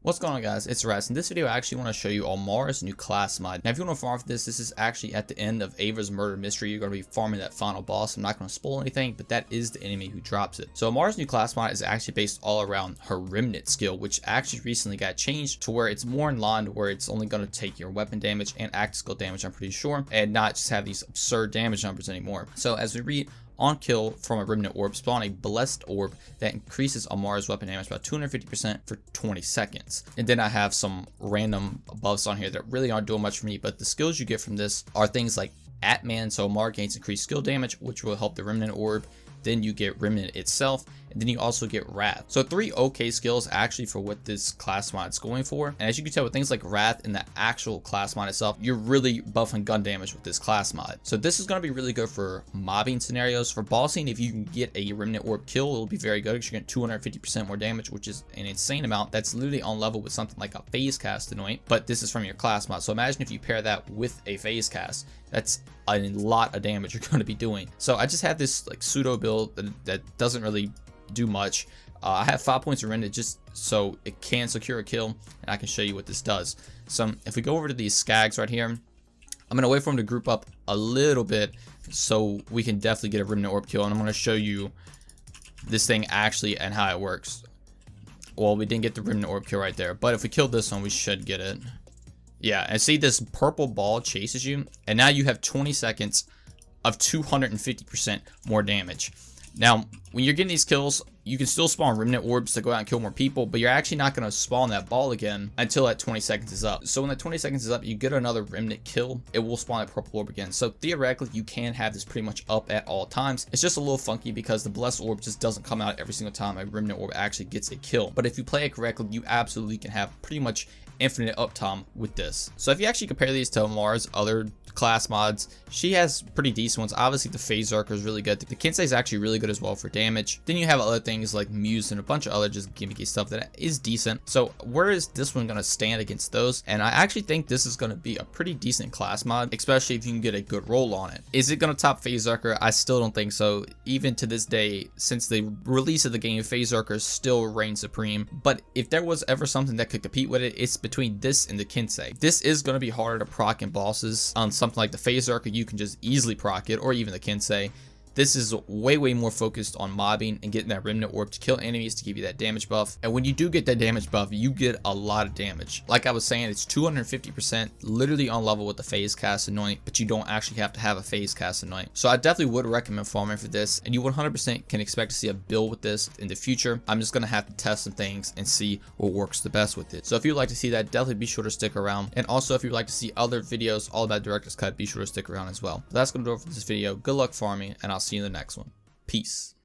What's going on, guys? It's Raz. In this video, I actually want to show you Amara's new class mod. Now, if you want to farm for this is actually at the end of Ava's murder mystery. You're going to be farming that final boss. I'm not going to spoil anything, but that is the enemy who drops it. So Amara's new class mod is actually based all around her remnant skill, which actually recently got changed to where it's more in line to where it's only going to take your weapon damage and active skill damage, I'm pretty sure, and not just have these absurd damage numbers anymore. So as we read, on kill from a remnant orb, spawn a blessed orb that increases Amara's weapon damage by 250% for 20 seconds. And then I have some random buffs on here that really aren't doing much for me, but the skills you get from this are things like Atman, so Amara gains increased skill damage, which will help the remnant orb. Then you get remnant itself, and then you also get wrath. So 3 okay skills actually for what this class mod is going for. And as you can tell with things like wrath and the actual class mod itself, you're really buffing gun damage with this class mod. So this is going to be really good for mobbing scenarios. For bossing, if you can get a remnant orb kill, it'll be very good because you're getting 250% more damage, which is an insane amount. That's literally on level with something like a phase cast anoint, but this is from your class mod. So imagine if you pair that with a phase cast, that's a lot of damage you're going to be doing. So I just have this like pseudo build that doesn't really do much. I have 5 points of remnant just so it can secure a kill, and I can show you what this does. So if we go over to these skags right here, I'm going to wait for them to group up a little bit so we can definitely get a remnant orb kill, and I'm going to show you this thing actually and how it works. Well, we didn't get the remnant orb kill right there, but if we kill this one, we should get it. Yeah, and see, this purple ball chases you, and now you have 20 seconds of 250% more damage. Now, when you're getting these kills, you can still spawn remnant orbs to go out and kill more people, but you're actually not going to spawn that ball again until that 20 seconds is up. So when that 20 seconds is up, you get another remnant kill, it will spawn that purple orb again. So theoretically, you can have this pretty much up at all times. It's just a little funky because the blessed orb just doesn't come out every single time a remnant orb actually gets a kill. But if you play it correctly, you absolutely can have pretty much infinite uptime with this. So if you actually compare these to Amara's other class mods, she has pretty decent ones. Obviously the phase archer is really good. The Kinsei is actually really good as well for damage. Then you have other things like Muse and a bunch of other just gimmicky stuff that is decent. So where is this one going to stand against those? And I actually think this is going to be a pretty decent class mod, especially if you can get a good roll on it. Is it going to top phase archer? I still don't think so. Even to this day, since the release of the game, phase archer still reigns supreme. But if there was ever something that could compete with it, it's between this and the Kinsei. This is going to be harder to proc in bosses. On something like the phase archer, you can just easily proc it, or even the Kinsei. This is way more focused on mobbing and getting that remnant orb to kill enemies to give you that damage buff. And when you do get that damage buff, you get a lot of damage. Like I was saying, it's 250% literally on level with the phase cast anoint, but you don't actually have to have a phase cast anoint. So I definitely would recommend farming for this, and you 100% can expect to see a build with this in the future. I'm just gonna have to test some things and see what works the best with it. So if you'd like to see that, definitely be sure to stick around. And also if you'd like to see other videos all about Director's Cut, be sure to stick around as well. But that's gonna do it for this video. Good luck farming, and I'll see you in the next one. Peace.